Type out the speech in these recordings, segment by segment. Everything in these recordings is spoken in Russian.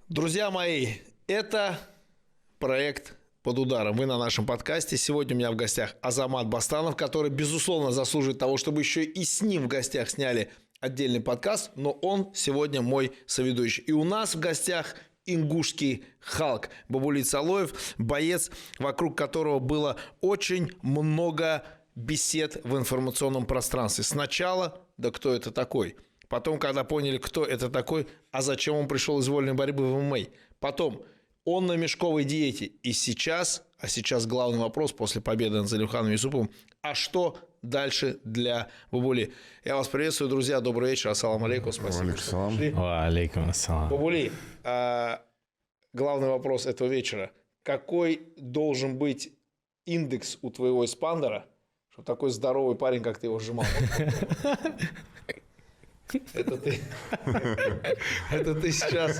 Друзья мои, это проект «Под ударом». Вы на нашем подкасте. Сегодня у меня в гостях Азамат Бастанов, который, безусловно, заслуживает того, чтобы еще и с ним в гостях сняли отдельный подкаст, но он сегодня мой соведущий. И у нас в гостях ингушский Халк Бабулит Салоев, боец, вокруг которого было очень много бесед в информационном пространстве. Сначала, да кто это такой? Потом, когда поняли, кто это такой, а зачем он пришел из вольной борьбы в ММА. Потом, он на мешковой диете. И сейчас главный вопрос после победы над Залимханом Юсуповым, а что дальше для Бабули? Я вас приветствую, друзья, добрый вечер, ассаламу алейкум, спасибо, что пришли. Алейкум ассалам. Бабули, главный вопрос этого вечера. Какой должен быть индекс у твоего эспандера, чтобы такой здоровый парень, как ты, его сжимал? Это ты сейчас.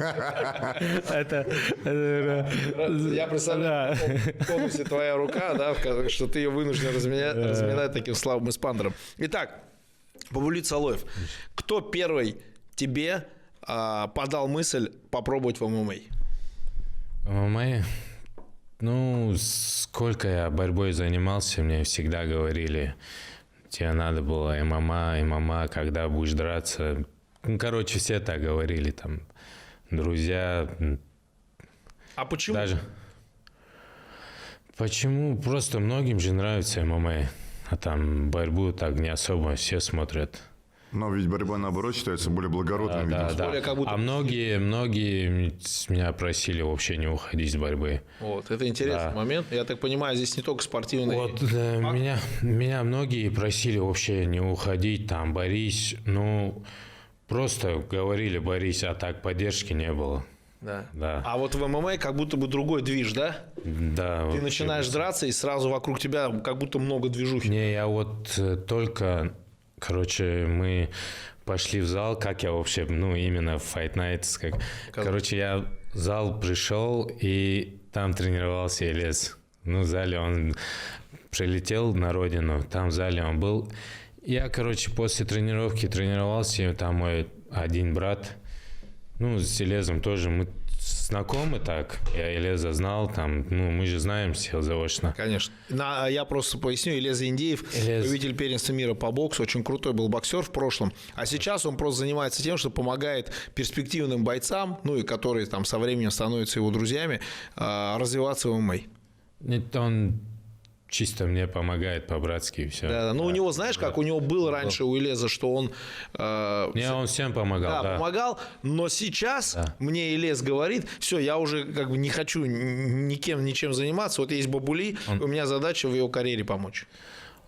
Я представляю, в тонусе твоя рука, да, что ты ее вынужден разминать таким слабым эспандером. Итак, Бабулит Салоев, кто первый тебе подал мысль попробовать в ММА? ММА? Ну, сколько я борьбой занимался, мне всегда говорили, тебе надо было ММА, когда будешь драться. Ну, короче, все так говорили, там, друзья. А почему? Почему? Просто многим же нравится ММА, а там борьбу так не особо все смотрят. Но ведь борьба, наоборот, считается более благородным видом. Да. А многие меня просили вообще не уходить с борьбы. Вот, это интересный момент. Я так понимаю, здесь не только спортивный. Вот, меня многие просили вообще не уходить, там, борись. Ну, просто говорили, борись, а так поддержки не было. Да. Да. А вот в ММА как будто бы другой движ, да? Да. Ты начинаешь драться, и сразу вокруг тебя как будто много движухи. Не, я вот только... Короче, мы пошли в зал, как я вообще, именно в Fight Nights. Короче, я в зал пришел, и там тренировался Елез. В зале он прилетел на родину, там в зале он был. Я, после тренировки тренировался, и там мой один брат, с Елезом тоже, мы знакомы так, я Елеза знал, там, мы же знаемся заочно. Конечно. Я просто поясню, Елез Индеев, победитель первенства мира по боксу, очень крутой был боксер в прошлом, а сейчас он просто занимается тем, что помогает перспективным бойцам, и которые там со временем становятся его друзьями, развиваться в ММА. Это он чисто мне помогает по-братски, и все. Да. У него, знаешь, как у него был раньше у Елеза, что он... он всем помогал, да. Помогал, но сейчас мне Елез говорит, все, я уже не хочу ничем заниматься, вот есть Бабули, у меня задача в его карьере помочь.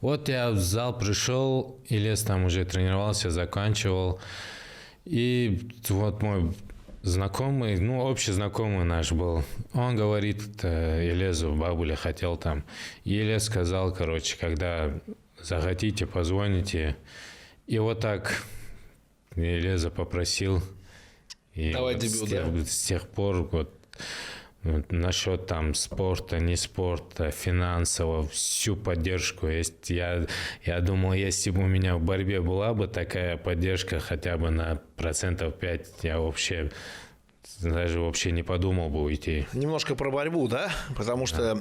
Вот я в зал пришел, Елез там уже тренировался, заканчивал, и вот мой знакомый, общий знакомый наш был, он говорит Елезу, Бабуля хотел там. Елез сказал, когда захотите, позвоните. И вот так Елеза попросил. И давай дебют, да? С тех пор насчет там спорта, не спорта, финансово, всю поддержку есть. Я думал, если бы у меня в борьбе была бы такая поддержка хотя бы на 5%, я вообще не подумал бы уйти. Немножко про борьбу, да? Потому что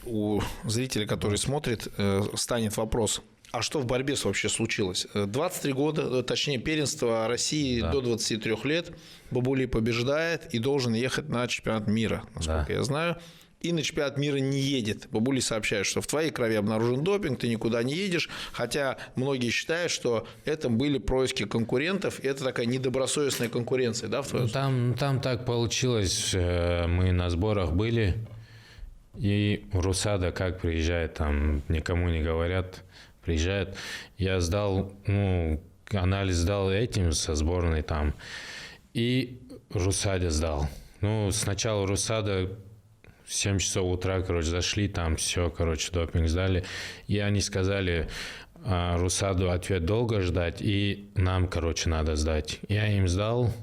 у зрителя, который смотрит, станет вопрос, а что в борьбе вообще случилось? 23 года, точнее, первенство России до 23 лет. Бабули побеждает и должен ехать на чемпионат мира, насколько я знаю. И на чемпионат мира не едет. Бабули сообщает, что в твоей крови обнаружен допинг, ты никуда не едешь. Хотя многие считают, что это были происки конкурентов. И это такая недобросовестная конкуренция, да, в твоем случае? Там так получилось. Мы на сборах были. И Русада как приезжает, там никому не говорят. Приезжает, я сдал, анализ сдал этим со сборной там, и Русаде сдал. Сначала Русада в 7 часов утра, зашли, там все, допинг сдали, и они сказали, Русаду ответ долго ждать, и нам, надо сдать. Я им сдал,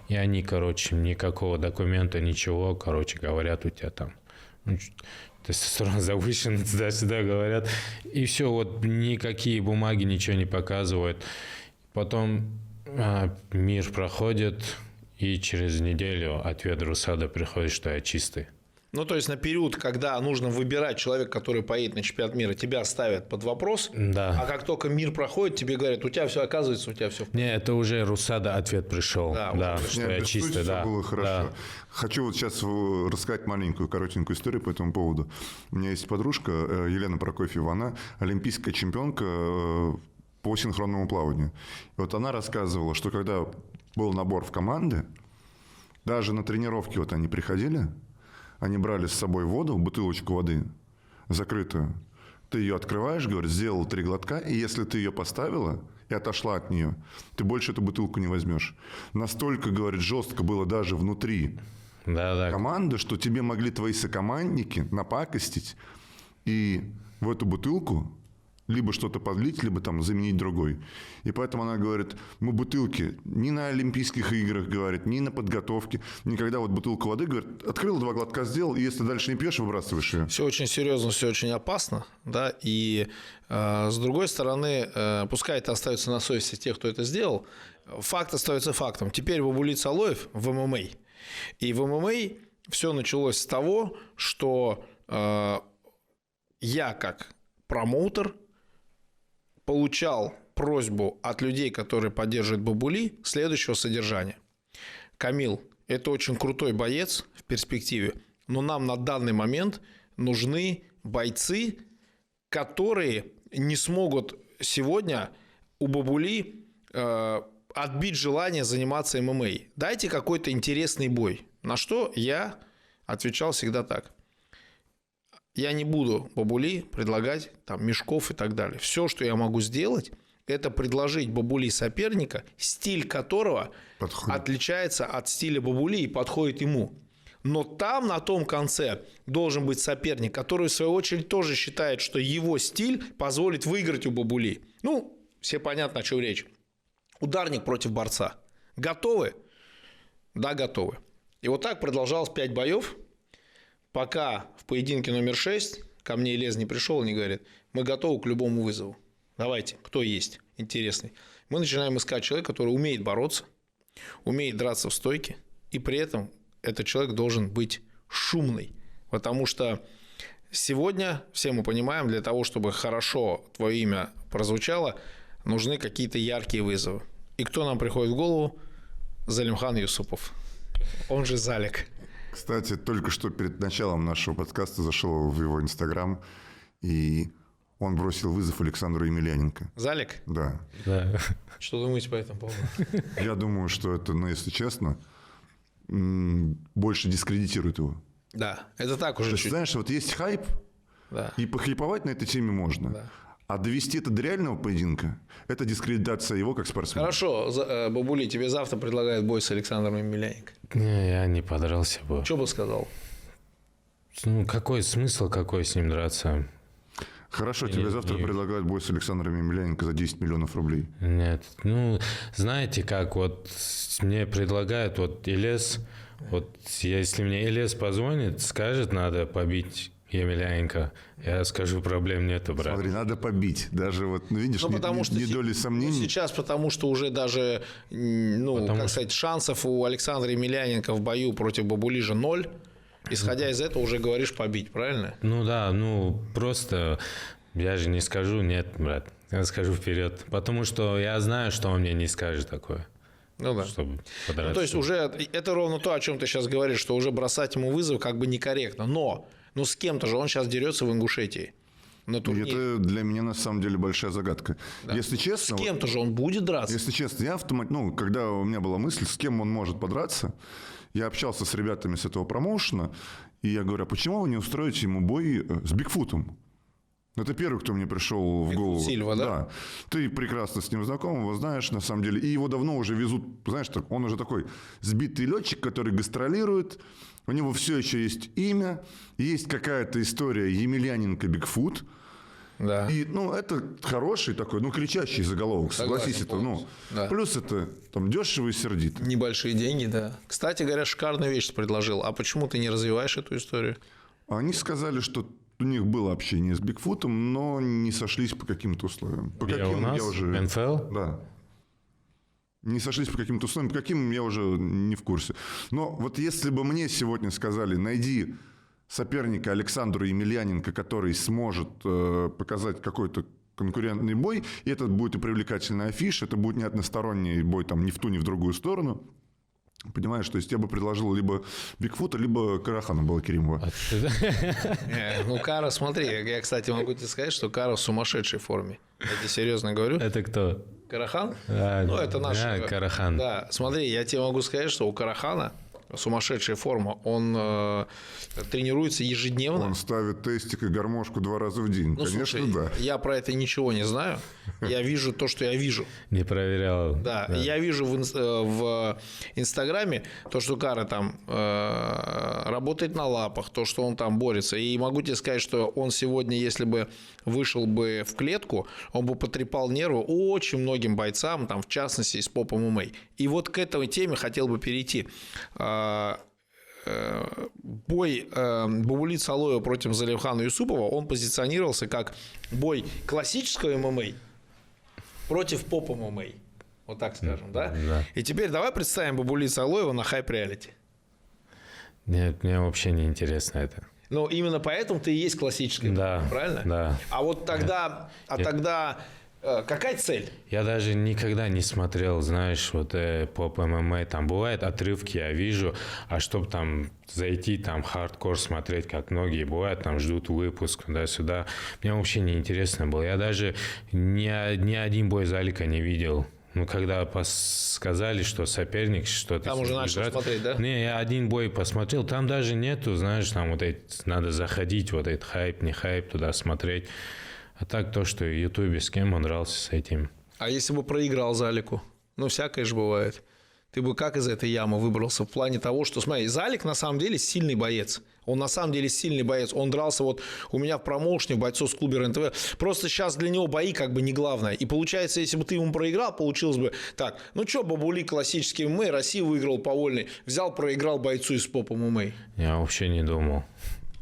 и они, никакого документа, ничего, говорят, у тебя там... тестостерон завышен, туда-сюда говорят. И все, никакие бумаги ничего не показывают. Потом мир проходит, И через неделю ответ Русада приходит, что я чистый. Ну, то есть на период, когда нужно выбирать человека, который поедет на чемпионат мира, тебя ставят под вопрос, Да. а как только мир проходит, тебе говорят, у тебя все оказывается, у тебя все. Не, это уже Русада ответ пришел. Да, что Нет, я без чистый, студии да. всё было хорошо. Да. Хочу вот сейчас рассказать маленькую, коротенькую историю по этому поводу. У меня есть подружка Елена Прокофьева, она олимпийская чемпионка по синхронному плаванию. И вот она рассказывала, что когда был набор в команды, даже на тренировки вот они приходили, они брали с собой воду, бутылочку воды закрытую. Ты ее открываешь, говорит, сделал 3 глотка, и если ты ее поставила и отошла от нее, ты больше эту бутылку не возьмешь. Настолько, говорит, жестко было даже внутри команды, что тебе могли твои сокомандники напакостить и в эту бутылку либо что-то подлить, либо там заменить другой. И поэтому она говорит, мы бутылки ни на Олимпийских играх, говорит, ни на подготовке, никогда вот бутылку воды, говорит, открыл, 2 глотка сделал, и если дальше не пьешь, выбрасываешь ее. Все очень серьезно, все очень опасно, да, и с другой стороны, пускай это остается на совести тех, кто это сделал, факт остается фактом. Теперь Бабулит Салоев в ММА. И в ММА все началось с того, что я как промоутер получал просьбу от людей, которые поддерживают Бабули, следующего содержания. Камил, это очень крутой боец в перспективе, но нам на данный момент нужны бойцы, которые не смогут сегодня у Бабули отбить желание заниматься ММА. Дайте какой-то интересный бой. На что я отвечал всегда так. Я не буду Бабули предлагать там мешков и так далее. Все, что я могу сделать, это предложить Бабули соперника, стиль которого отличается от стиля Бабули и подходит ему. Но там, на том конце, должен быть соперник, который, в свою очередь, тоже считает, что его стиль позволит выиграть у Бабули. Ну, все понятно, о чем речь. Ударник против борца. Готовы? Да, готовы. И вот так продолжалось 5 боев. Пока в поединке номер 6 ко мне Елез не пришел и не говорит, мы готовы к любому вызову. Давайте, кто есть интересный. Мы начинаем искать человека, который умеет бороться, умеет драться в стойке, и при этом этот человек должен быть шумный. Потому что сегодня, все мы понимаем, для того, чтобы хорошо твое имя прозвучало, нужны какие-то яркие вызовы. И кто нам приходит в голову? Залимхан Юсупов. Он же Залик. Кстати, только что перед началом нашего подкаста зашел в его Инстаграм, и он бросил вызов Александру Емельяненко. Залик? Да. Что думаете по этому поводу? Я думаю, что это, ну, если честно, больше дискредитирует его. Да, это так уже То есть, чуть. знаешь, вот есть хайп, Да. и похлиповать на этой теме можно. Да. А довести это до реального поединка – это дискредитация его как спортсмена. Хорошо, Бабули, тебе завтра предлагают бой с Александром Емельяненко. Не, я не подрался бы. Что бы сказал? Ну, какой смысл, какой с ним драться? Хорошо, тебе завтра предлагают бой с Александром Емельяненко за 10 миллионов рублей. Нет, ну, знаете, как вот мне предлагают, вот Елез, вот если мне Елез позвонит, скажет, надо побить Емельяненко, я скажу, проблем нету, брат. Смотри, надо побить. Даже вот, ну, видишь, потому что ни доли сомнений. Сейчас, потому что уже даже, сказать, шансов у Александра Емельяненко в бою против Бабули же 0. Исходя из этого, уже говоришь побить, правильно? Ну да, ну просто я же не скажу нет, брат. Я скажу вперед. Потому что я знаю, что он мне не скажет такое. Ну да. Чтобы подраться. То есть уже это ровно то, о чем ты сейчас говоришь, что уже бросать ему вызов как бы некорректно. Но с кем-то же он сейчас дерется в Ингушетии. На турнире. Это для меня на самом деле большая загадка. Да. Если честно, с кем-то же он будет драться. Если честно, я когда у меня была мысль, с кем он может подраться, я общался с ребятами с этого промоушена, и я говорю, а почему вы не устроите ему бой с Бигфутом? Это первый, кто мне пришел в голову. Сильва, да? Да. Ты прекрасно с ним знаком, его знаешь, на самом деле. И его давно уже везут, знаешь, он уже такой сбитый летчик, который гастролирует. У него все еще есть имя, есть какая-то история Емельяненко Бигфут. Да. И, это хороший такой, кричащий заголовок, согласись, это, да. Плюс это там дешево и сердито. Небольшие деньги, да. Кстати говоря, шикарную вещь предложил. А почему ты не развиваешь эту историю? Они сказали, что у них было общение с Бигфутом, но не сошлись по каким-то условиям. По Где каким у нас? я уже... НФЛ? Да. Не сошлись по каким-то условиям, по каким я уже не в курсе. Но вот если бы мне сегодня сказали, найди соперника Александру Емельяненко, который сможет показать какой-то конкурентный бой, и это будет и привлекательная афиша, это будет не односторонний бой там, ни в ту, ни в другую сторону. Понимаешь, то есть я бы предложил либо Бигфута, либо Карахана Балакеримова. Ну, Кара, смотри, я, кстати, могу тебе сказать, что Кара в сумасшедшей форме. Я тебе серьезно говорю. Это кто? Карахан? Ну, это наш... Карахан. Да, смотри, я тебе могу сказать, что у Карахана сумасшедшая форма. Он тренируется ежедневно. Он ставит тестик и гармошку 2 раза в день. Ну, Конечно, слушай, да. я про это ничего не знаю. Я вижу то, что я вижу. Не проверял. Да, я вижу в Инстаграме то, что Кара там работает на лапах, то, что он там борется. И могу тебе сказать, что он сегодня, если бы вышел бы в клетку, он бы потрепал нервы очень многим бойцам, там, в частности, из поп ММА. И вот к этой теме хотел бы перейти. Бой Бабулит Салоева против Залимхана Юсупова, он позиционировался как бой классического ММА против поп ММА. Вот так скажем, да? Да. И теперь давай представим Бабулит Салоева на хайп-реалити. Нет, мне вообще не интересно это. Ну, именно поэтому ты и есть классический, Да, правильно? да. А вот тогда, тогда какая цель? Я даже никогда не смотрел, знаешь, вот поп ММА, там бывают отрывки, я вижу, а чтобы там зайти, там хардкор смотреть, как многие бывают, там ждут выпуск туда-сюда, мне вообще не интересно было. Я даже ни один бой Залика не видел. Ну, когда сказали, что соперник что-то... Там уже начал смотреть, да? Не, я один бой посмотрел, там даже нету, знаешь, там вот эти, надо заходить, вот этот хайп, не хайп, туда смотреть. А так то, что в Ютубе, с кем он дрался с этим. А если бы проиграл Залику? Ну, всякое же бывает. Ты бы как из этой ямы выбрался в плане того, что, смотри, Залик на самом деле сильный боец. Он на самом деле сильный боец. Он дрался вот у меня в промоушне, в бойцовском клубе РНТВ. Просто сейчас для него бои как бы не главное. И получается, если бы ты ему проиграл, получилось бы так. Ну что, Бабули, классический ММА, Россия выиграл по вольной. Взял, проиграл бойцу из поп ММА. Я вообще не думал.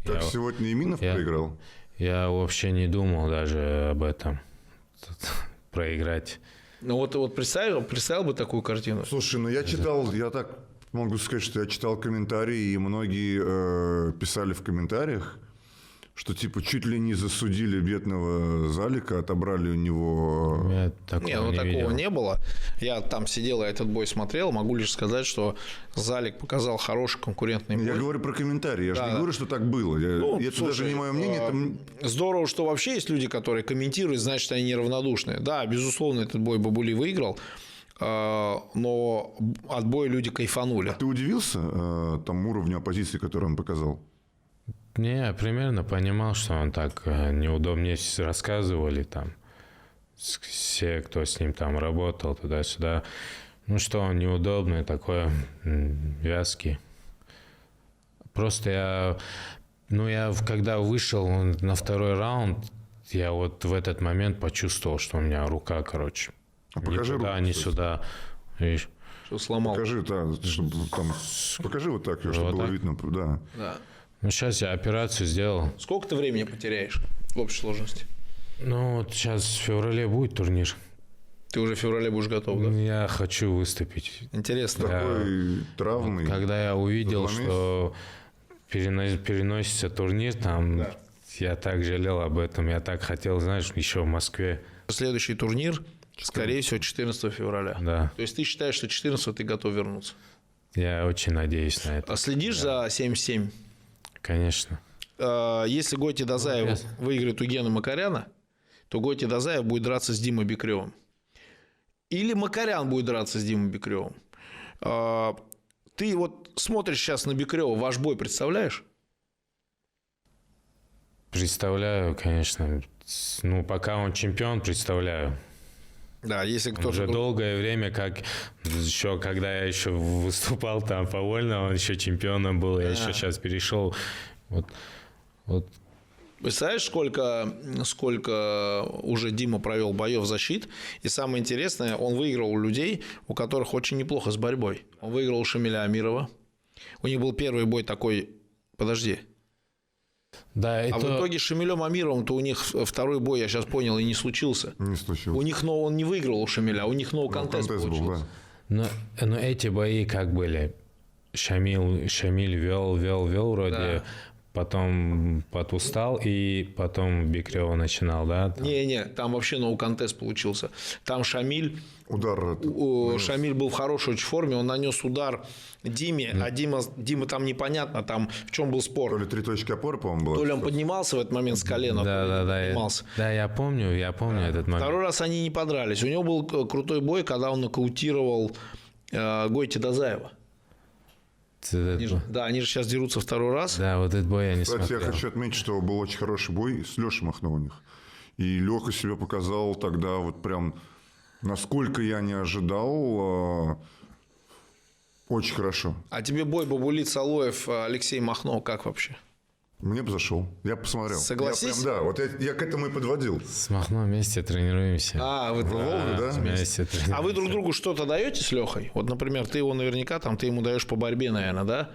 Так сегодня Иминов проиграл? Я вообще не думал даже об этом. Проиграть. Ну вот представил бы такую картину? Слушай, ну я читал, я так могу сказать, что я читал комментарии, и многие писали в комментариях, что типа чуть ли не засудили бедного Залика, отобрали у него... Я такого не видел. Не было. Я там сидел, я этот бой смотрел. Могу лишь сказать, что Залик показал хороший конкурентный бой. Я говорю про комментарии, я же не говорю, что так было. Это даже не мое мнение. Здорово, что вообще есть люди, которые комментируют, значит, они неравнодушны. Да, безусловно, этот бой Бабули выиграл, но от боя люди кайфанули. Ты удивился тому уровню оппозиции, который он показал? Не, я примерно понимал, что он так неудобнее рассказывали там. Все, кто с ним там работал, туда-сюда. Ну, что он неудобный, такой вязкий. Просто я когда вышел на второй раунд, я вот в этот момент почувствовал, что у меня рука, короче. А покажи руку. Не сюда. Видишь? Что сломал. Покажи, да, чтобы там... Покажи вот так, чтобы было видно. Да. Ну, сейчас я операцию сделал. Сколько ты времени потеряешь в общей сложности? Ну, вот сейчас в феврале будет турнир. Ты уже в феврале будешь готов, да? Я хочу выступить. Интересно. Такой травмой. Когда я увидел, что переносится турнир, там, я так жалел об этом. Я так хотел, знаешь, еще в Москве. Следующий турнир, скорее всего, 14 февраля. Да. То есть ты считаешь, что 14 ты готов вернуться? Я очень надеюсь на это. А следишь за 77? Конечно. Если Гойти Дазаев выиграет у Гены Макаряна, то Гойти Дазаев будет драться с Димой Бекрёвым. Или Макарян будет драться с Димой Бекрёвым. Ты вот смотришь сейчас на Бекрёва, ваш бой представляешь? Представляю, конечно. Ну, пока он чемпион, представляю. Да, если кто-то... Уже долгое время, как еще, когда я еще выступал там по вольно, он еще чемпионом был, я еще сейчас перешел. Вот. Представляешь, сколько уже Дима провел боев защит, и самое интересное, он выиграл у людей, у которых очень неплохо с борьбой. Он выиграл у Шамиля Амирова. У них был первый бой такой... Подожди. Да, в итоге с Шамилем Амировым-то у них второй бой, я сейчас понял, и не случился. Не случился. У них он не выиграл у Шамиля, у них контест был, получился. Но эти бои как были? Шамиль вел вроде, Да. потом подустал, и потом Бекрева начинал, да? Там? Не, там вообще no contest получился. Там Шамиль Удар. Шамиль был в хорошей очень форме, он нанес удар Диме, а Дима там непонятно, там в чем был То спор. ли 3 точки опоры, по-моему, было. То ли он поднимался в этот момент с колена, то ли не поднимался. Да, я помню этот момент. Второй раз они не подрались. У него был крутой бой, когда он нокаутировал Гойти Дазаева. Да, они же сейчас дерутся второй раз. Да, вот этот бой я не Кстати, я смотрел. хочу отметить, что был очень хороший бой с Лешей Махно у них. И Леха себя показал тогда вот прям, насколько я не ожидал, очень хорошо. А тебе бой Бабулит Салоев, Алексей Махно, как вообще? Мне бы зашел. Я посмотрел. Согласись? Да, вот я к этому и подводил. С Махно вместе тренируемся. Вы В Волге, да? Вместе тренируемся. А вы друг другу что-то даете с Лехой? Вот, например, ты его наверняка, ты ему даешь по борьбе, наверное, да?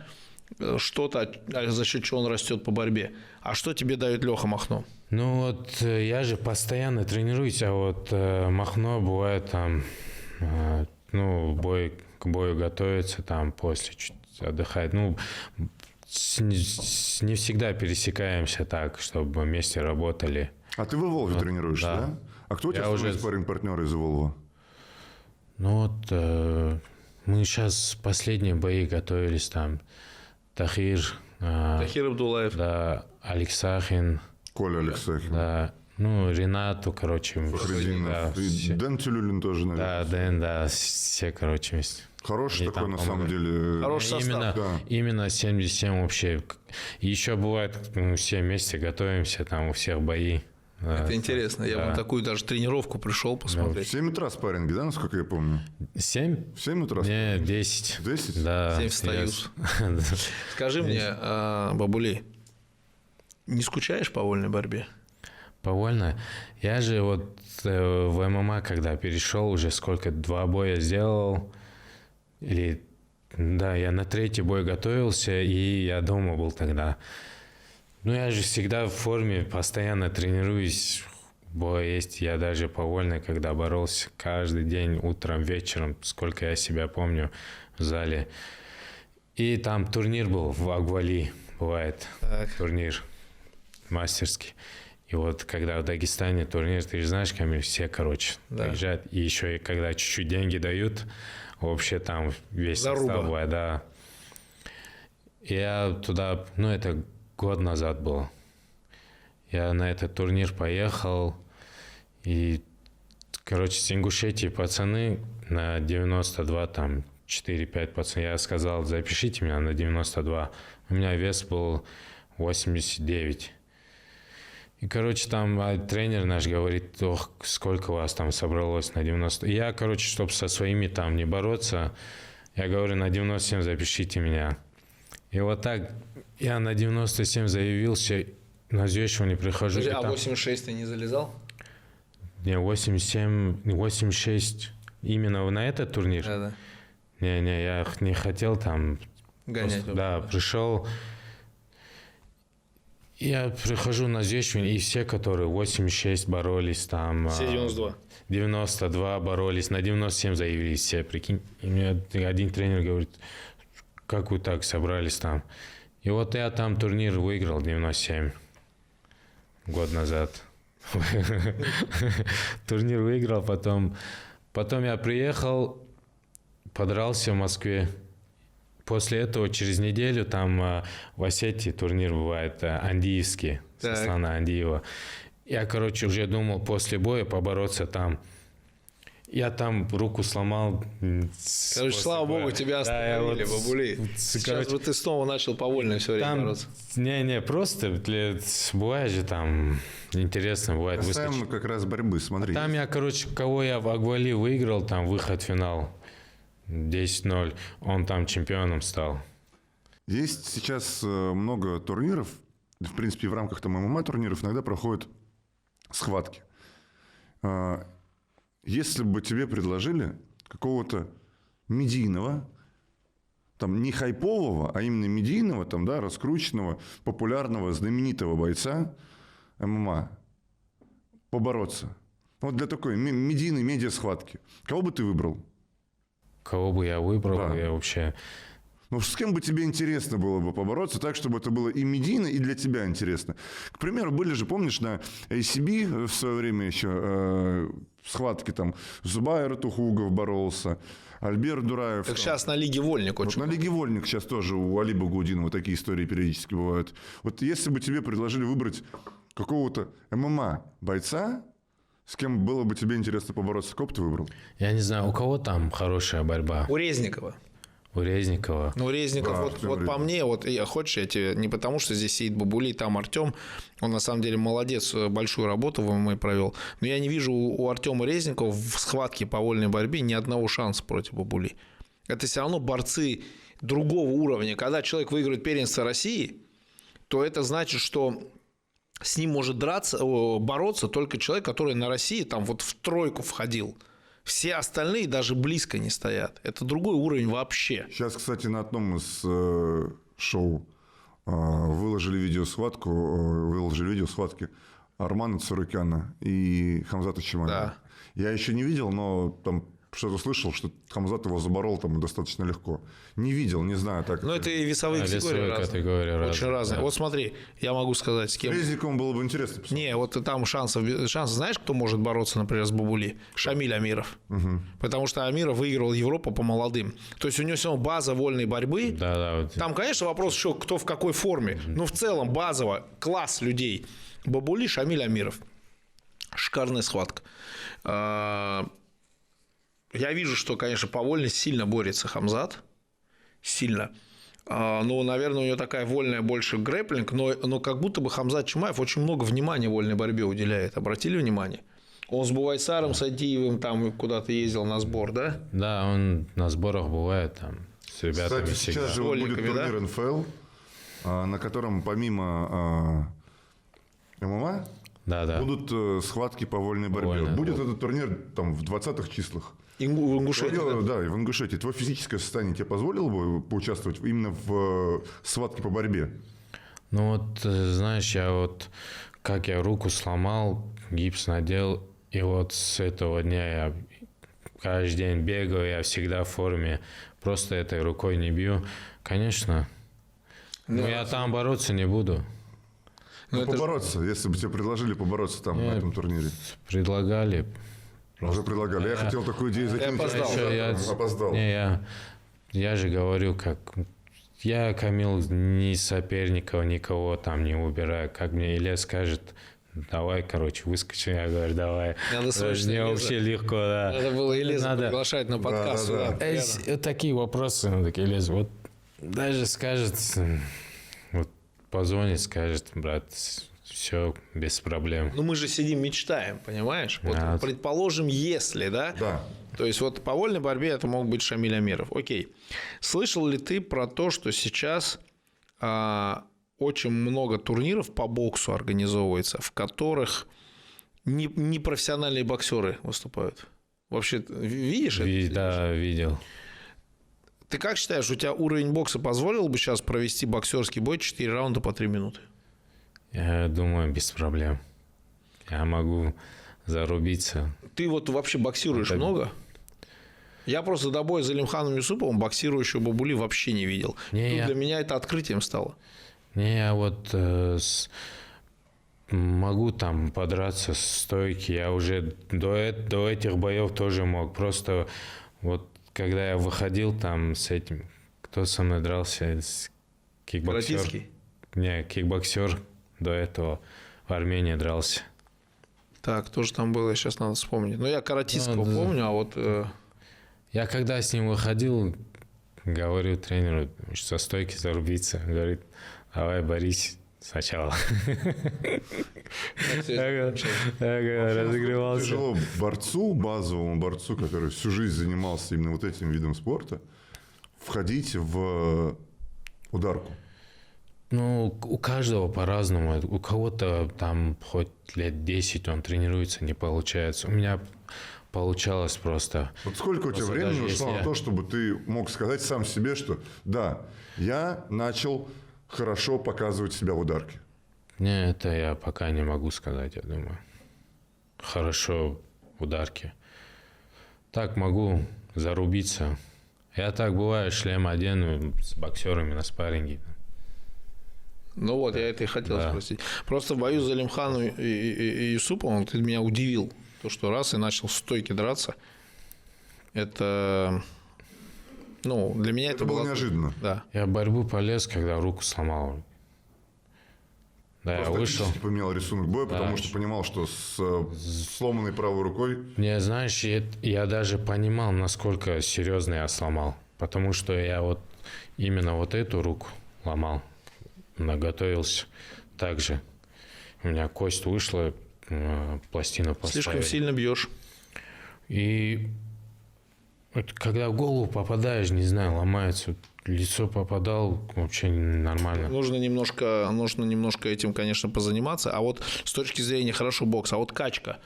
Что-то, за счет чего он растет по борьбе. А что тебе дает Леха Махно? Ну вот я же постоянно тренируюсь, а вот Махно бывает там, к бою готовится, там после чуть отдыхает. Ну, не всегда пересекаемся так, чтобы вместе работали. А ты в Волге тренируешься, да. да? А кто у тебя Я уже уже- спарринг-партнер из Волга? Ну вот мы сейчас последние бои готовились там. Тахир, Тахир Абдулаев. да, Алексахин, Коля Алексахин. да, Ренату, короче. Фахридинов. Да, И все. Дэн Тюлюлин тоже, наверное. Да, Дэн, да, все, короче, вместе. Хороший Они такой, там на самом помогают. деле. Хороший состав. Именно 77 вообще. И еще бывает, мы все вместе готовимся, там у всех бои. Это интересно. Я бы на такую даже тренировку пришел В посмотреть. 7 утра спарринги, да, насколько я помню? 7? В 7 утра? Не, 10. 10? Да. 7 встают. Скажи мне, Бабулей, не скучаешь по вольной борьбе? Повольно. Я же вот в ММА, когда перешел, уже 2 боя сделал. Да, я на 3-й бой готовился, и я дома был тогда. Я же всегда в форме, постоянно тренируюсь. Бой есть. Я даже по вольной, когда боролся, каждый день, утром, вечером, сколько я себя помню, в зале. И там турнир был в Агвали, бывает, турнир мастерский. И вот когда в Дагестане турнир, ты же знаешь, Камиль, все, приезжают. И еще и когда чуть-чуть деньги дают, вообще там весь состав бывает, да. Я туда, это год назад был. Я на этот турнир поехал, и, с Ингушетии пацаны на 92, там, 4-5 пацанов. Я сказал, запишите меня на 92. У меня вес был 89. И, там тренер наш говорит, сколько вас там собралось на 90. И я, чтобы со своими там не бороться, я говорю, на 97 запишите меня. И вот так я на 97 заявился, на взвешивание прихожу. Подожди, 86 ты не залезал? Не, 86 именно на этот турнир? Да. Не, я не хотел там. Гонять. Да, пришел. Я прихожу на взвешивание, и все, которые 86 боролись там... Все 92. 92 боролись, на 97 заявились все, прикинь. И мне один тренер говорит, как вы так собрались там? И вот я там турнир выиграл 97 год назад. Турнир выиграл, потом я приехал, подрался в Москве. После этого через неделю там в Осетии турнир бывает андиевский, со Слана Андиева. Я, уже думал после боя побороться там. Я там руку сломал. Слава богу, тебя остановили, Бабулей. Сейчас бы ты снова начал повольно все время бороться. Не, просто бывает же там интересно, бывает. Касаемо как раз борьбы, смотри. Там я, кого я в Агвали выиграл, там выход в финал 10-0, он там чемпионом стал. Есть сейчас много турниров, в принципе, в рамках там ММА турниров иногда проходят схватки. Если бы тебе предложили какого-то медийного, там не хайпового, а именно медийного, там, да, раскрученного, популярного, знаменитого бойца ММА побороться. Вот для такой медийной медиа-схватки. Кого бы ты выбрал? кого бы я выбрал, Да. я вообще... Ну, с кем бы тебе интересно было бы побороться так, чтобы это было и медийно, и для тебя интересно? К примеру, были же, помнишь, на ACB в свое время еще схватки там Зубайр Тухугов боролся, Альбер Дураев. Так там. сейчас на Лиге Вольник Вот очень. на Лиге Вольник сейчас тоже у Алиба Гудинова такие истории периодически бывают. Вот если бы тебе предложили выбрать какого-то ММА бойца, с кем было бы тебе интересно побороться, кого бы ты выбрал? Я не знаю, у кого там хорошая борьба? У Резникова. У Резникова. Ну, Резников, Да, вот всё по время. мне, вот хочешь, я тебе не потому, что здесь сидит Бабули, там Артем, он на самом деле молодец, большую работу в ММА провел, но я не вижу у Артема Резникова в схватке по вольной борьбе ни одного шанса против Бабули. Это все равно борцы другого уровня. Когда человек выигрывает первенство России, то это значит, что с ним может бороться только человек, который на России там вот в тройку входил. Все остальные даже близко не стоят. Это другой уровень вообще. Сейчас, кстати, на одном из шоу выложили видео схватки Армана Царукяна и Хамзата Чимаева. Да. Я еще не видел, но там что-то слышал, что Хамзат его заборол там достаточно легко. Не видел, не знаю. Так. Но это и весовые Весовые категории категории разные. Очень разные, разные. да. Вот смотри, я могу сказать, с кем... Резником было бы интересно посмотреть. Не, вот там шансов. Знаешь, кто может бороться, например, с Бабули? Шамиль Амиров. Потому что Амиров выиграл Европу по молодым. То есть у него все равно база вольной борьбы. Да. Вот. Там, конечно, вопрос еще, кто в какой форме. Но в целом базово класс людей. Бабули, Шамиль Амиров. Шикарная схватка. Я вижу, что, конечно, по вольной сильно борется Хамзат. Сильно. Ну, наверное, у него такая вольная больше грэпплинг, но как будто бы Хамзат Чимаев очень много внимания вольной борьбе уделяет. Обратили внимание? Он с Бувайсаром Садиевым там куда-то ездил на сбор, да? Да, он на сборах бывает там с ребятами Кстати, всегда. сейчас же вот будет Школьниками, да? турнир НФЛ, на котором помимо ММА Да. будут схватки по вольной борьбе. Вольная, Будет этот турнир там в 20-х числах. И в Ингушетии, Твое, да? да, и в Ингушетии. Твое физическое состояние тебе позволило бы поучаствовать именно в схватке по борьбе? Ну вот, знаешь, как я руку сломал, гипс надел, и вот с этого дня я каждый день бегаю, я всегда в форме, просто этой рукой не бью. Конечно, но я там бороться не буду. Ну, это ж- Побороться, если бы тебе предложили побороться там, на этом турнире. Предлагали. Уже предлагали. Я хотел такую идею закинуть. опоздал. Опоздал. Я же говорю, как я, Камил, ни соперников, никого там не убираю. Как мне Илья скажет, давай, короче, выскочи. Я говорю, давай. Надо слышать Мне Илеза. вообще легко, да. Надо было Елизу Надо. приглашать на подкаст Да. сюда. Рядом. Такие вопросы, ну, такие лезут. Вот даже скажет, вот позвонит, скажет, брат, все без проблем. Ну, мы же сидим, мечтаем, понимаешь? Вот Да. предположим, если, да? Да. То есть, вот по вольной борьбе это мог быть Шамиль Амиров. Окей. Слышал ли ты про то, что сейчас очень много турниров по боксу организовывается, в которых не профессиональные боксеры выступают? Вообще, видишь это? Да, видел. Ты как считаешь, у тебя уровень бокса позволил бы сейчас провести боксерский бой 4 раунда по 3 минуты? Я думаю, без проблем. Я могу зарубиться. Ты вот вообще боксируешь много? Я просто до боя с Залимханом Юсуповым боксирующего Бабули вообще не видел. Не, Тут я- для меня это открытием стало. Не, я вот могу там подраться с стойки. Я уже до этих боев тоже мог. Просто вот когда я выходил там с этим, кто со мной дрался, кикбоксер. Каратинский? Не, кикбоксер до этого в Армении дрался. Так, тоже там было, сейчас надо вспомнить. Но я каратистского Да. помню, а вот... Я когда с ним выходил, говорю тренеру, со стойки зарубиться. Говорит, давай борись сначала. Я говорю, разогревался. Тяжело базовому борцу, который всю жизнь занимался именно вот этим видом спорта, входить в ударку. Ну, у каждого по-разному. У кого-то там хоть лет 10 он тренируется, не получается. У меня получалось просто. Вот сколько у тебя Просто времени даже ушло если на то, чтобы ты мог сказать сам себе, что да, я начал хорошо показывать себя в ударке? Не, это я пока не могу сказать, я думаю. Хорошо в ударке. Так могу зарубиться Я так бываю, шлем одену с боксерами на спарринге. Ну вот, я это и хотел Да. спросить. Просто в бою за Алимхану и Юсуповым ты меня удивил. То, что раз и начал в стойке драться. Это... Ну, для меня это, Это было было... неожиданно. Да. Я в борьбу полез, когда руку сломал. Да, я Просто вышел. тактически поменял рисунок боя, потому Да. что понимал, что с сломанной правой рукой Не, знаешь, я даже понимал, насколько серьезно я сломал. Потому что я вот именно вот эту руку ломал. Наготовился так же. У меня кость вышла, пластину поставили. Слишком сильно бьешь. И вот когда в голову попадаешь, не знаю, ломается. Лицо попадал, вообще нормально. Нужно немножко этим, конечно, позаниматься. А вот с точки зрения хорошо бокса, а вот качка.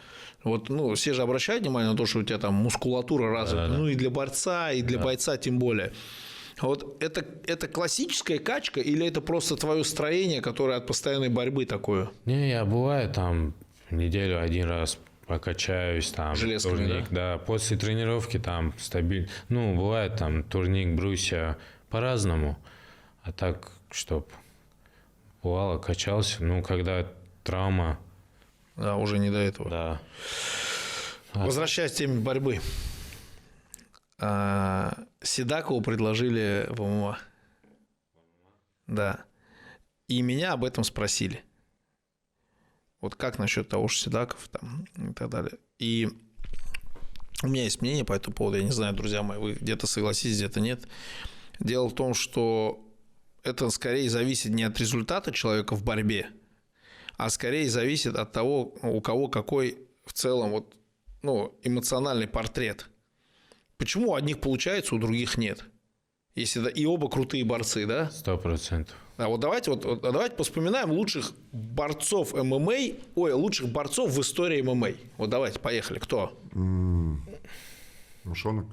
Вот, ну, все же обращают внимание на то, что у тебя там мускулатура развита. Да-да-да. Ну, и для борца, и для бойца тем более. Вот это классическая качка или это просто твое строение, которое от постоянной борьбы такое? Не, я бываю там неделю один раз покачаюсь, там Железками, турник, да? После тренировки там стабильно. Ну, бывает там турник, брусья по-разному. А так, чтоб бывало, качался. Ну, когда травма, Да, уже не до этого. да. Возвращаясь к теме борьбы. Седакову предложили в ММА. Да. И меня об этом спросили. Вот как насчет того, что Седаков там и так далее. И у меня есть мнение по этому поводу. Я не знаю, друзья мои, вы где-то согласитесь, где-то нет. Дело в том, что это скорее зависит не от результата человека в борьбе, а скорее зависит от того, у кого какой в целом вот, ну, эмоциональный портрет. Почему у одних получается, у других нет? Если да, и оба крутые борцы, да? 100%. А вот давайте поспоминаем лучших борцов ММА, лучших борцов в истории ММА. Вот давайте, поехали. Кто? мышонок.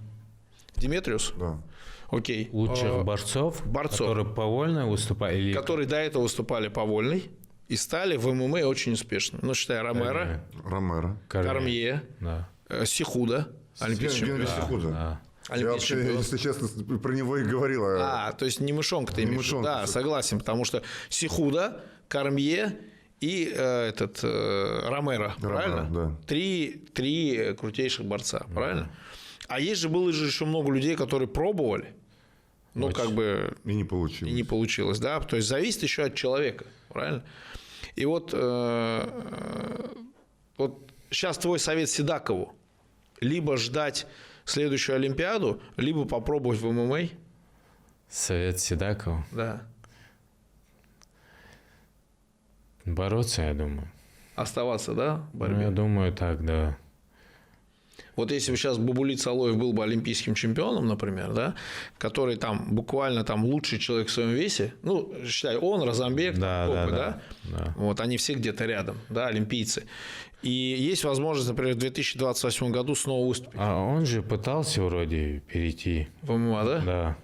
Диметриус? Да. Окей. Лучших борцов, которые повольно выступали? Или... Которые до этого выступали по вольной и стали в ММА очень успешными. Ну, считай, Ромеро, Ромеро. Кормье, Да. Сихуда, олимпийский Генри чемпион. Сихуда. Да. Я Олимпийский вообще, чемпион. если честно, про него и говорил. То есть не мышонка ты Не имеешь в виду? мышонка. Да, согласен, потому что Сихуда, Кормье и Ромеро, правильно? да. Три крутейших борца, правильно? А есть же было же еще много людей, которые пробовали, но Очень. как бы И не получилось. и не получилось, да? То есть зависит еще от человека, правильно? И вот сейчас твой совет Седакову: либо ждать следующую Олимпиаду, либо попробовать в ММА. Совет Седакова. Да. Бороться, я думаю. Оставаться, да, в Ну, борьбе? я думаю, так, да. Вот если бы сейчас Бабулит Салоев был бы олимпийским чемпионом, например, да, который там буквально там лучший человек в своем весе, ну, считай, он, Розамбек, Да, топы, да. вот они все где-то рядом, да, олимпийцы. И есть возможность, например, в 2028 году снова выступить А он же пытался вроде перейти. в ММА, да? Да.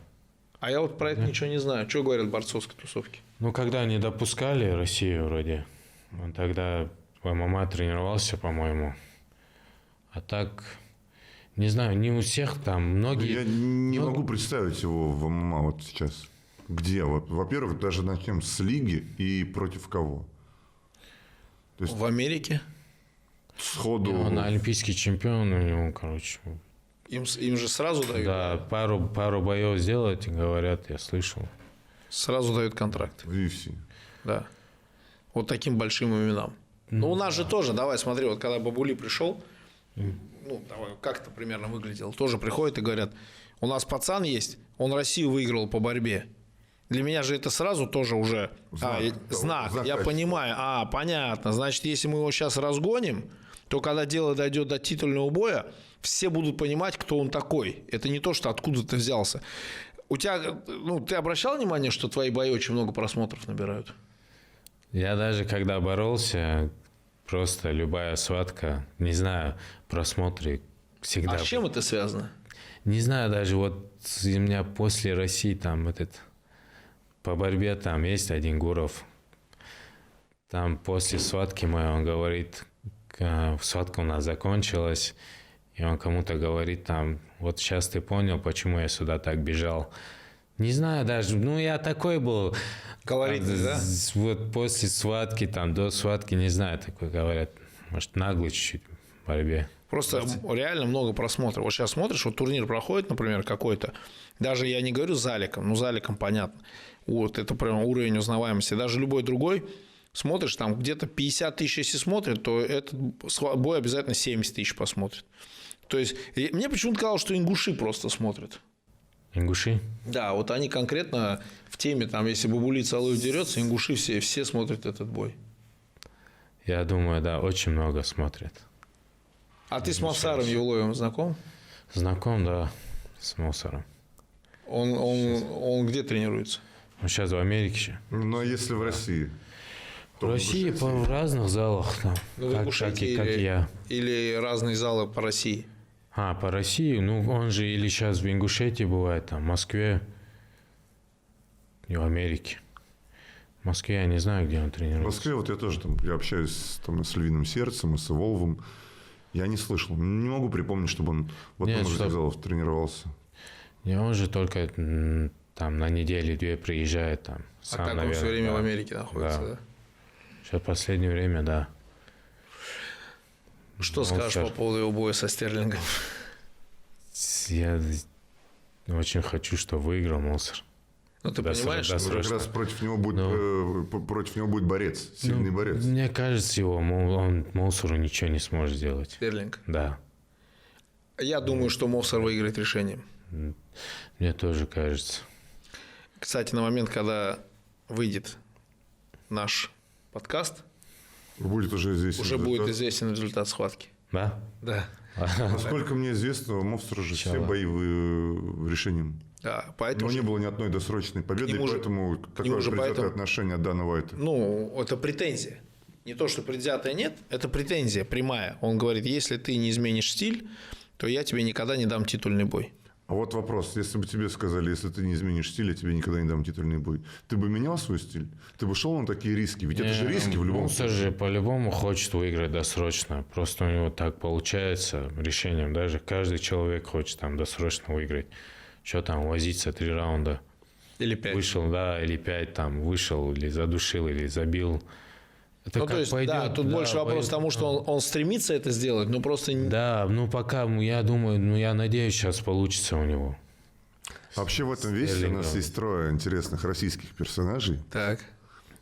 А я вот про это ничего не знаю. Что говорят борцовской тусовки? Ну, когда не допускали Россию вроде, он тогда в ММА тренировался, по-моему. А так, не знаю, не у всех там, многие... Я не могу представить его в ММА вот сейчас. Где? Во-первых, даже начнем с лиги и против кого. То есть В Америке? сходу... Он олимпийский чемпион, у него, короче... Им же сразу дают, Да, пару боев сделать, говорят, я слышал. сразу дают контракт. В UFC. Да. Вот таким большим именам. Ну, у нас же тоже, давай, смотри, вот когда Бабули пришел, ну, давай, как это примерно выглядело, тоже приходят и говорят: у нас пацан есть, он Россию выиграл по борьбе. Для меня же это сразу тоже уже знак, знак я качества. понимаю, понятно, значит, если мы его сейчас разгоним, то когда дело дойдет до титульного боя, все будут понимать, кто он такой. Это не то, что откуда ты взялся. У тебя, ну, ты обращал внимание, что твои бои очень много просмотров набирают? Я даже когда боролся, просто любая схватка, не знаю, просмотры всегда... А с чем это связано? Не знаю, даже вот у меня после России там по борьбе там есть один Гуров. Там после схватки моей он говорит, схватка у нас закончилась. и он кому-то говорит там, вот сейчас ты понял, почему я сюда так бежал. Не знаю даже, ну я такой был. Колоритный, да? Вот после схватки, там, до схватки, не знаю, такой говорят, может, наглый чуть-чуть в борьбе. Просто реально много просмотров. Вот сейчас смотришь, вот турнир проходит, например, какой-то, даже я не говорю заликом, ну заликом понятно, вот это прям уровень узнаваемости. Даже любой другой смотришь, там где-то 50 тысяч, если смотрят, то этот бой обязательно 70 тысяч посмотрит. То есть мне почему-то казалось, что ингуши просто смотрят. Ингуши? Да, вот они конкретно в теме, там, если Бабулит Салуев дерется, ингуши все смотрят этот бой. Я думаю, да, очень много смотрят. А ты с Мавсаром Евлоевым знаком? Знаком, да, с Мусором. Он где тренируется? Он сейчас в Америке еще. Но если в России? В России в разных залах, там, Ну, в Ингушетии как я. Или разные залы по России? По России, ну он же или сейчас в Ингушетии бывает, там, в Москве и в Америке. В Москве я не знаю, где он В тренируется. Москве вот я тоже там, я общаюсь там, с Львиным Сердцем, и с Волвом. Я не слышал, не могу припомнить, чтобы он в одном из этих залов тренировался. Не, он же только там на неделю-две приезжает там. Сам, так он наверное, все время да. в Америке находится, да? Сейчас в последнее время, да. Что скажешь по поводу его боя со Стерлингом? Я очень хочу, чтобы выиграл Мусор. Ну, ты понимаешь, да, что Как раз против него будет борец, сильный борец. Мне кажется, он Мусору ничего не сможет сделать. Стерлинг. Да. Я думаю, что Мовсар выиграет решением. Мне тоже кажется. Кстати, на момент, когда выйдет наш подкаст, Будет уже известен уже результат. будет известен результат схватки. Да? Да. Насколько мне известно, Мовстер же все бои решением. Да, Но поэтому... не было ни одной досрочной победы, Ему же- поэтому какое ему же предвзятое поэтому- отношение от Дана Уайта? Ну, это претензия. Не то, что предвзятая нет, это претензия прямая. Он говорит, если ты не изменишь стиль, то я тебе никогда не дам титульный бой. А вот вопрос, если бы тебе сказали, если ты не изменишь стиль, я тебе никогда не дам титульный бой, ты бы менял свой стиль? Ты бы шел на такие риски? Ведь это же риски в любом Мусор случае. же по-любому хочет выиграть досрочно. Просто у него так получается решением. Даже каждый человек хочет там досрочно выиграть. Что там, возиться 3 раунда. Или 5. Вышел, да, или 5 там, вышел, или задушил, или забил. Это Ну, как то есть, пойдет, да, тут больше вопрос к тому, что он стремится это сделать, но просто... Да, ну пока, я думаю, я надеюсь, сейчас получится у него. Вообще в этом весе у нас есть трое интересных российских персонажей. Так,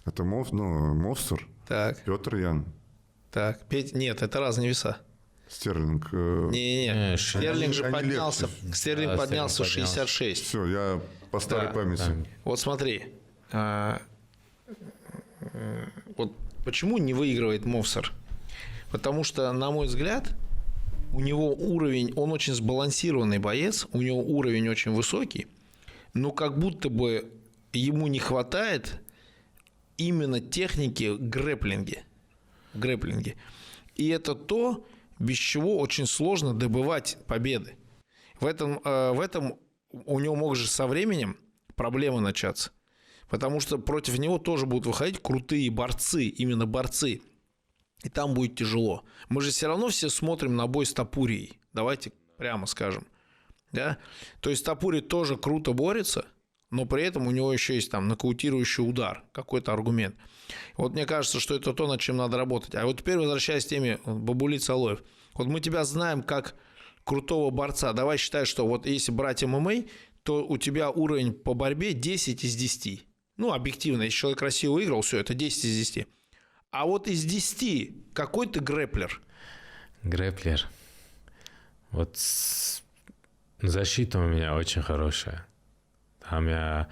Это Мовстер, так, Петр Ян, так. Нет, это разные веса. Стерлинг. Не-не-не. Стерлинг же они поднялся. легче. Стерлинг Да, поднялся в Стерлинг поднялся. 66. Все, я по старой Да, памяти. Вот смотри. Вот почему не выигрывает Мовсар? Потому что, на мой взгляд, у него уровень, он очень сбалансированный боец, у него уровень очень высокий, но как будто бы ему не хватает именно техники в грэпплинге. И это то, без чего очень сложно добывать победы. В этом у него могут же со временем проблемы начаться. Потому что против него тоже будут выходить крутые борцы, именно борцы. И там будет тяжело. Мы же все равно все смотрим на бой с Топурией. Давайте прямо скажем. Да? То есть Топури тоже круто борется, но при этом у него еще есть там нокаутирующий удар, какой-то аргумент. Вот мне кажется, что это то, над чем надо работать. А вот теперь возвращаясь к теме Бабулит Салуев. Вот мы тебя знаем как крутого борца. Давай считай, что вот если брать ММА, то у тебя уровень по борьбе 10 из 10. Ну, объективно, если человек красиво выиграл, все, это 10 из 10. А вот из 10 какой ты грэпплер? Грэпплер. Вот защита у меня очень хорошая. Там я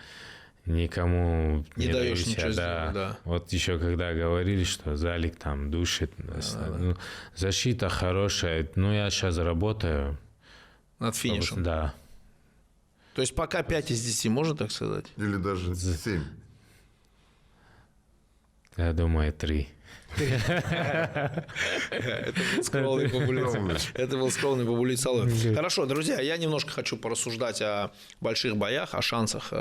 никому Не даешь даюсь, ничего сделать, да. Вот еще когда говорили, что залик там душит. Ну, защита хорошая. Ну, я сейчас работаю. Над финишем. Да. То есть пока 5 из 10, можно так сказать? Или даже 7. Я думаю, 3. Это был скромный Бабулит Салуев. Хорошо, друзья, я немножко хочу порассуждать о больших боях, о шансах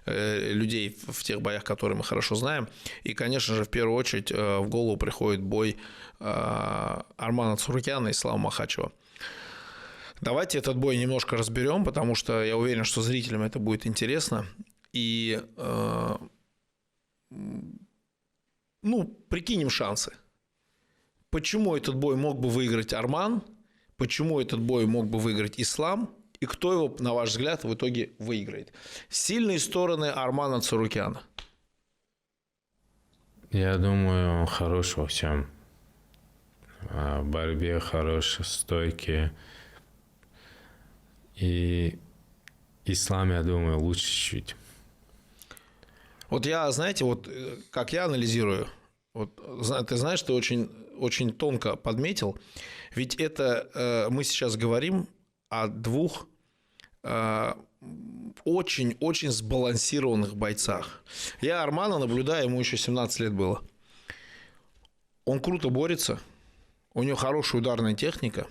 людей в тех боях, которые мы хорошо знаем. И, конечно же, в первую очередь в голову приходит бой Армана Цурукяна и Славы Махачева. Давайте этот бой немножко разберем, потому что я уверен, что зрителям это будет интересно. И, прикинем шансы. Почему этот бой мог бы выиграть Арман? Почему этот бой мог бы выиграть Ислам? И кто его, на ваш взгляд, в итоге выиграет? Сильные стороны Армана Царукяна. Я думаю, он хорош во всем. В борьбе хорош, стойкий. И Ислам, я думаю, лучше чуть. Вот я, знаете, вот как я анализирую, вот, ты знаешь, ты очень, очень тонко подметил, ведь это мы сейчас говорим о двух очень-очень сбалансированных бойцах. Я Армана наблюдаю, ему еще 17 лет было. Он круто борется, у него хорошая ударная техника,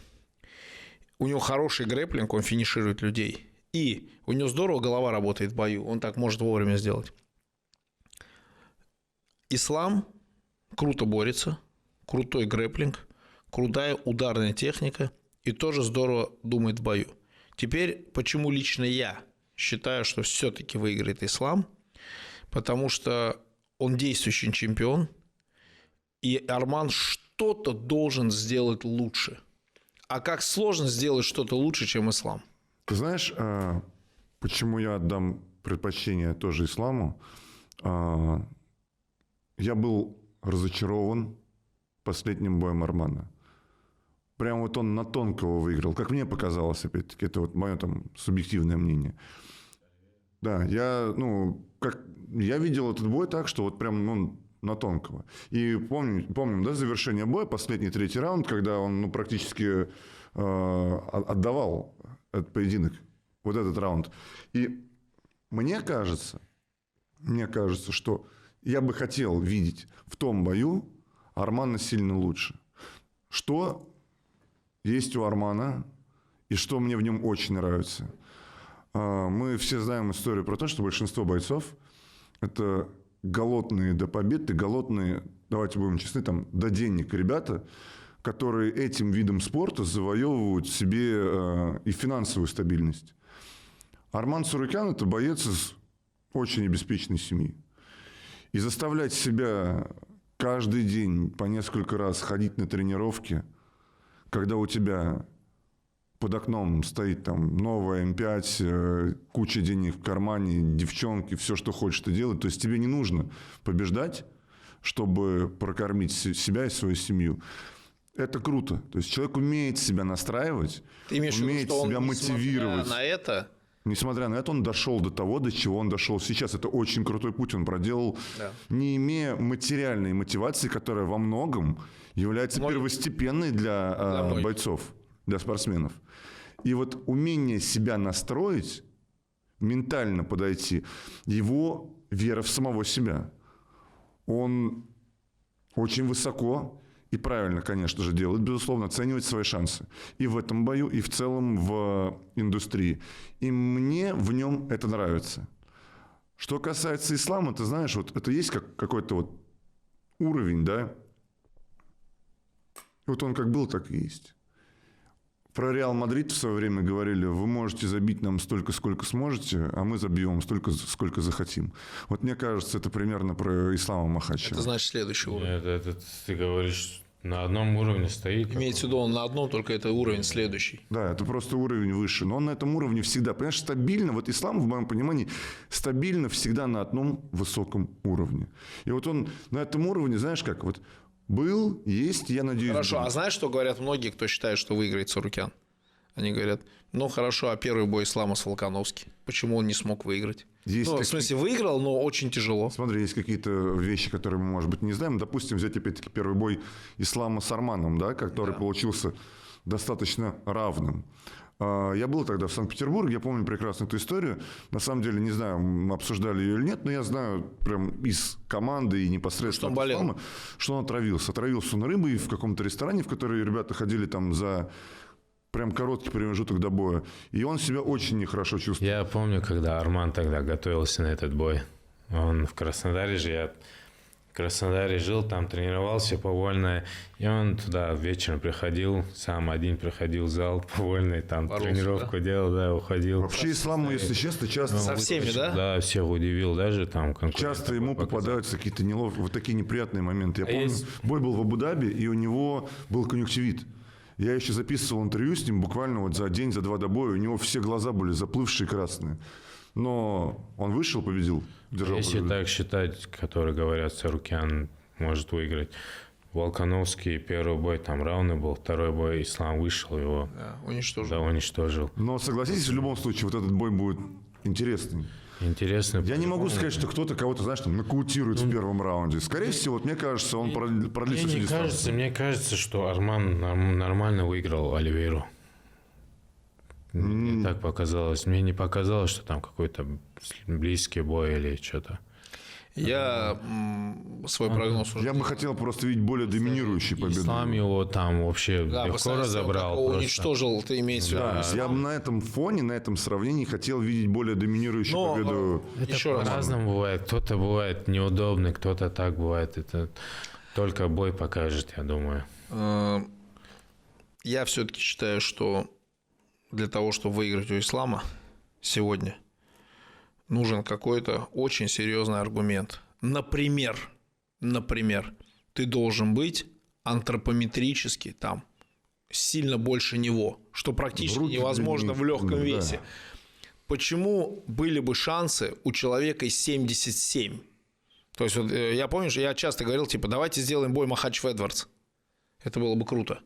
у него хороший грэпплинг, он финиширует людей. И у него здорово голова работает в бою, он так может вовремя сделать. Ислам круто борется, крутой грэпплинг, крутая ударная техника и тоже здорово думает в бою. Теперь, почему лично я считаю, что все-таки выиграет Ислам? Потому что он действующий чемпион, и Арман что-то должен сделать лучше. А как сложно сделать что-то лучше, чем Ислам? Ты знаешь, почему я отдам предпочтение тоже Исламу? Я был разочарован последним боем Армана. Прям вот он на тонкого выиграл, как мне показалось, опять-таки, это вот мое там субъективное мнение. Да, я видел этот бой так, что вот прям на тонкого. И помним, да, завершение боя, последний третий раунд, когда он практически отдавал этот поединок, вот этот раунд. И мне кажется, что я бы хотел видеть в том бою Армана сильно лучше. Что есть у Армана, и что мне в нем очень нравится. Мы все знаем историю про то, что большинство бойцов – это голодные до побед, и голодные, давайте будем честны, там, до денег ребята, которые этим видом спорта завоевывают себе и финансовую стабильность. Арман Царукян – это боец из очень обеспеченной семьи. И заставлять себя каждый день по несколько раз ходить на тренировки, когда у тебя под окном стоит там новая М5, куча денег в кармане, девчонки, все, что хочешь ты делать. То есть тебе не нужно побеждать, чтобы прокормить себя и свою семью. Это круто. То есть человек умеет себя настраивать, умеет себя мотивировать. Несмотря на это, он дошел до того, до чего он дошел сейчас. Это очень крутой путь он проделал, не имея материальной мотивации, которая во многом является первостепенной для бойцов, для спортсменов. И вот умение себя настроить, ментально подойти, его вера в самого себя. Он очень высоко и правильно, конечно же, делает, безусловно, оценивать свои шансы. И в этом бою, и в целом в индустрии. И мне в нем это нравится. Что касается Ислама, ты знаешь, вот это есть какой-то вот уровень, да? Вот он как был, так и есть. Про Реал Мадрид в свое время говорили: вы можете забить нам столько, сколько сможете, а мы забьем столько, сколько захотим. Вот мне кажется, это примерно про Ислама Махачева. Это значит следующий уровень. Это ты говоришь, на одном уровне стоит. Имеется в виду, он на одном, только это уровень следующий. Да, это просто уровень выше. Но он на этом уровне всегда, понимаешь, стабильно. Вот Ислам, в моем понимании, стабильно всегда на одном высоком уровне. И вот он на этом уровне, знаешь, как вот был, есть, я надеюсь... Хорошо, будет. А знаешь, что говорят многие, кто считает, что выиграет Царукян? Они говорят: хорошо, а первый бой Ислама с Волконовским? Почему он не смог выиграть? В смысле, выиграл, но очень тяжело. Смотри, есть какие-то вещи, которые мы, может быть, не знаем. Допустим, взять, опять-таки, первый бой Ислама с Арманом, да, который получился достаточно равным. Я был тогда в Санкт-Петербурге, я помню прекрасно эту историю. На самом деле, не знаю, мы обсуждали ее или нет, но я знаю прям из команды и непосредственно что он болел. Ислама, что он отравился. Отравился он рыбой в каком-то ресторане, в который ребята ходили там за прям короткий промежуток до боя. И он себя очень нехорошо чувствовал. Я помню, когда Арман тогда готовился на этот бой. Он в Краснодаре же, я Краснодаре жил, там тренировался по вольной. И он туда вечером приходил, сам один приходил в зал по вольной, там Боролся, тренировку делал, да, уходил. Вообще ислам, если честно, часто... Со всеми, да? Да, всех удивил, даже там Часто ему попадаются какие-то вот такие неприятные моменты. Я помню, есть- бой был в Абу-Даби, и у него был конъюнктивит. Я еще записывал интервью с ним буквально вот за день, за два до боя. У него все глаза были заплывшие красные. Но он вышел, победил. Держал Если победу. так считать, которые говорят, Сарукян может выиграть. Волконовский первый бой там равный был, второй бой Ислам вышел, его Да, уничтожил. да, уничтожил. Но согласитесь, в любом случае, вот этот бой будет интересный. Интересно. Я не могу сказать, что кто-то кого-то, знаешь, там нокаутирует в первом раунде. Скорее всего, вот мне кажется, он продлит всю дистанцию. Мне кажется, что Арман нормально выиграл Оливейру. Мне так показалось. Мне не показалось, что там какой-то близкий бой или что-то. Я свой прогноз уже... Я бы хотел просто видеть более доминирующий победу. Ислам его там вообще Да, легко представь себе, разобрал. как его просто. уничтожил, ты имеешь в виду. Да, я бы на этом фоне, на этом сравнении хотел видеть более доминирующую Но, победу. Это еще раз. по-разному бывает. Кто-то бывает неудобный, кто-то так бывает. Это только бой покажет, я думаю. Я все-таки считаю, что для того, чтобы выиграть у Ислама сегодня, нужен какой-то очень серьезный аргумент. Например, ты должен быть антропометрически там сильно больше него, что практически Руки невозможно в длиннее, легком да. весе. Почему были бы шансы у человека из 77? То есть, вот, я помню, что я часто говорил, типа, давайте сделаем бой Махачев-Эдвардс. Это было бы круто.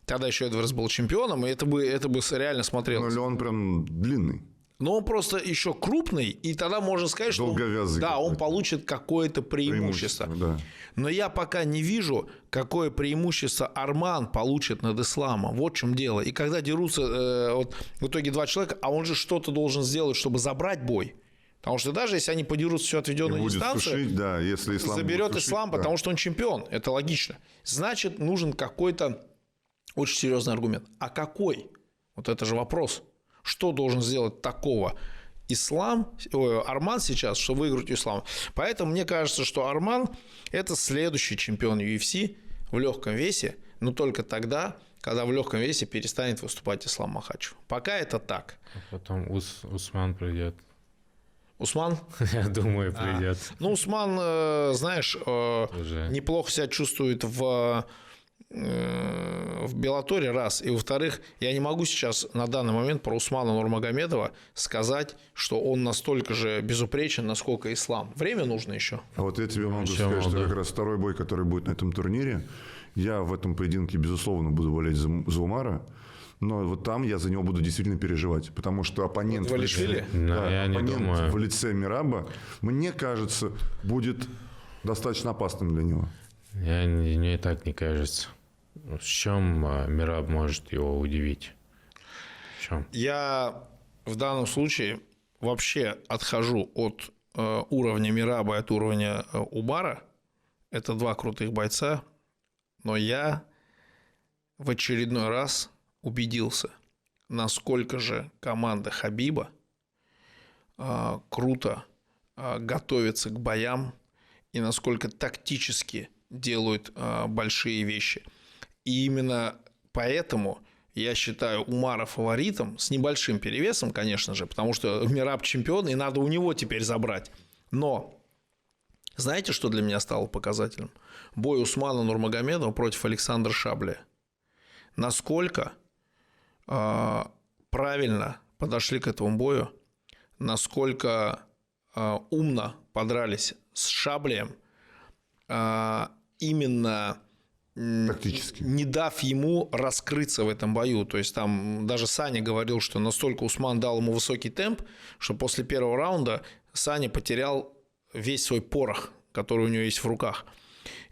Тогда еще Эдвардс был чемпионом, и это бы реально Ну, смотрелось. или он прям длинный. Но он просто еще крупный, и тогда можно сказать, что Долговязый да, он какой-то. получит какое-то преимущество. Да. Но я пока не вижу, какое преимущество Арман получит над Исламом. Вот в чем дело. И когда дерутся вот, в итоге два человека, а он же что-то должен сделать, чтобы забрать бой. Потому что даже если они подерутся всю И отведенную будет дистанцию, сушить, да, если Ислам заберет будет сушить, Ислам, да. потому что он чемпион. Это логично. Значит, нужен какой-то очень серьезный аргумент. А какой? Вот это же вопрос. Что должен сделать такого Арман сейчас, чтобы выиграть у Ислама? Поэтому мне кажется, что Арман – это следующий чемпион UFC в легком весе, но только тогда, когда в легком весе перестанет выступать Ислам Махачев. Пока это так. Потом Усман придет. Усман? Я думаю, придет. Ну, Усман, знаешь, неплохо себя чувствует в Беллаторе, раз. И во-вторых, я не могу сейчас на данный момент про Усмана Нурмагомедова сказать, что он настолько же безупречен, насколько Ислам. Время нужно еще. А вот я тебе могу Еще сказать, что молодой. как раз второй бой, который будет на этом турнире, я в этом поединке, безусловно, буду болеть за Умара, но вот там я за него буду действительно переживать, потому что оппонент, Вот Валишвили? Да, я не оппонент думаю. в лице Мираба, мне кажется, будет достаточно опасным для него. Мне так не кажется. В чем Мираб может его удивить? В чем? Я в данном случае вообще отхожу от уровня Мираба и от уровня Умара. Это два крутых бойца. Но я в очередной раз убедился, насколько же команда Хабиба круто готовится к боям и насколько тактически делают большие вещи. И именно поэтому я считаю Умара фаворитом с небольшим перевесом, конечно же, потому что Мираб чемпион, и надо у него теперь забрать. Но знаете, что для меня стало показательным? Бой Усмана Нурмагомедова против Александра Шабля. Насколько правильно подошли к этому бою, насколько умно подрались с Шаблем, именно Тактически. не дав ему раскрыться в этом бою. То есть там даже Саня говорил, что настолько Усман дал ему высокий темп, что после первого раунда Саня потерял весь свой порох, который у него есть в руках.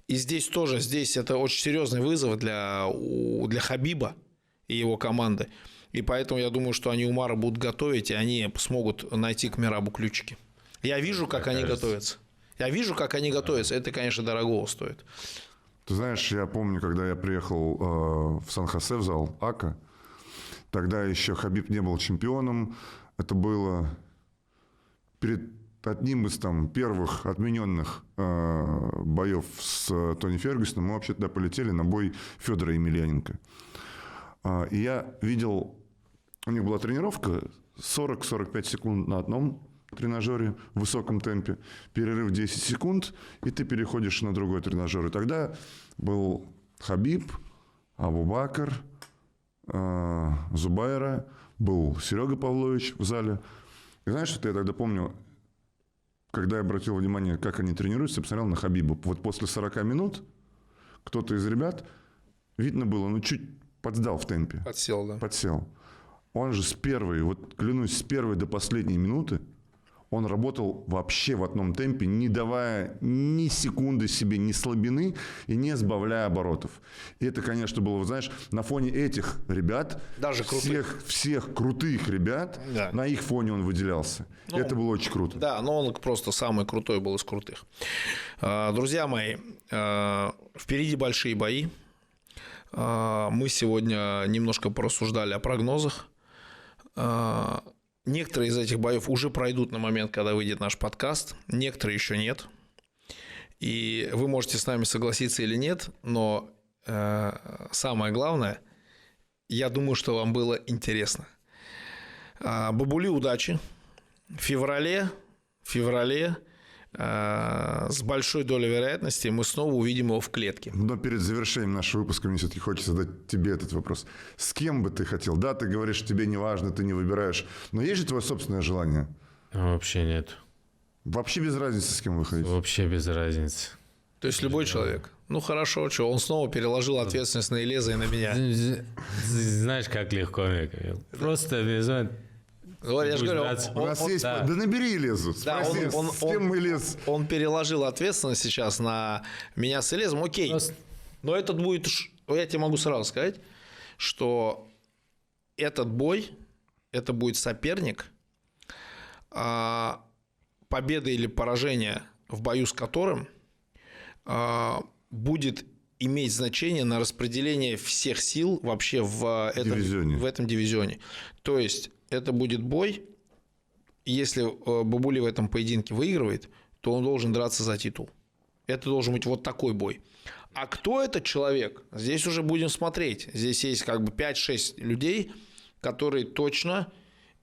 И здесь тоже, это очень серьезный вызов для Хабиба и его команды. И поэтому я думаю, что они Умара будут готовить, и они смогут найти к Мирабу ключики. Я вижу, как они готовятся. Это, конечно, дорогого стоит. Ты знаешь, я помню, когда я приехал в Сан-Хосе, в зал АКА, тогда еще Хабиб не был чемпионом. Это было перед одним из там первых отмененных боев с Тони Фергюсоном мы вообще туда полетели на бой Федора Емельяненко. И я видел, у них была тренировка 40-45 секунд на одном тренажере в высоком темпе, перерыв 10 секунд, и ты переходишь на другой тренажер. И тогда был Хабиб, Абубакар, Зубайра, был Серега Павлович в зале. И знаешь, что я тогда помню, когда я обратил внимание, как они тренируются, я посмотрел на Хабиба. Вот после 40 минут кто-то из ребят, видно было, ну, чуть подсдал в темпе. Подсел, да. Подсел. Он же с первой, вот клянусь, с первой до последней минуты он работал вообще в одном темпе, не давая ни секунды себе, ни слабины и не сбавляя оборотов. И это, конечно, было, знаешь, на фоне этих ребят, даже всех крутых ребят, да. На их фоне он выделялся. Ну, это было очень круто. Да, но он просто самый крутой был из крутых. Друзья мои, впереди большие бои. Мы сегодня немножко порассуждали о прогнозах. Некоторые из этих боев уже пройдут на момент, когда выйдет наш подкаст, некоторые еще нет. И вы можете с нами согласиться или нет, но самое главное, я думаю, что вам было интересно. Бабули, удачи. В феврале с большой долей вероятности мы снова увидим его в клетке. Но перед завершением нашего выпуска мне все-таки хочется задать тебе этот вопрос. С кем бы ты хотел? Да, ты говоришь, тебе не важно, ты не выбираешь. Но есть же твое собственное желание? Вообще нет. Вообще без разницы, с кем вы хотите? Вообще без разницы. То есть любой человек? Ну хорошо, что он снова переложил ответственность на Элеза и на меня. Знаешь, как легко мне говорил. Просто без... Я же говорю, у нас есть... Да набери Элезу, спроси, с кем Элез. Он переложил ответственность сейчас на меня с Элезом, окей. Просто... Но этот будет... Я тебе могу сразу сказать, что этот бой, это будет соперник, победа или поражение в бою с которым будет иметь значение на распределение всех сил вообще в этом дивизионе. То есть это будет бой, если Бабули в этом поединке выигрывает, то он должен драться за титул. Это должен быть вот такой бой. А кто этот человек? Здесь уже будем смотреть. Здесь есть как бы 5-6 людей, которые точно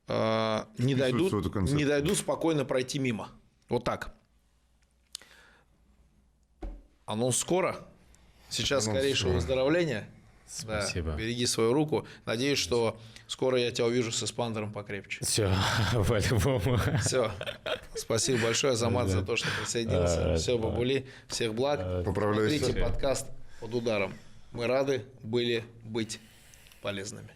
не дойдут спокойно пройти мимо. Вот так. Анонс скоро. Сейчас скорейшего выздоровления. Спасибо. Да, береги свою руку. Надеюсь, что скоро я тебя увижу с эспандером покрепче. Все, по-любому. Все. Спасибо большое, Азамат, за то, что присоединился. Все, Бабули, всех благ. Поправляйся. Смотрите подкаст «Под ударом». Мы рады были быть полезными.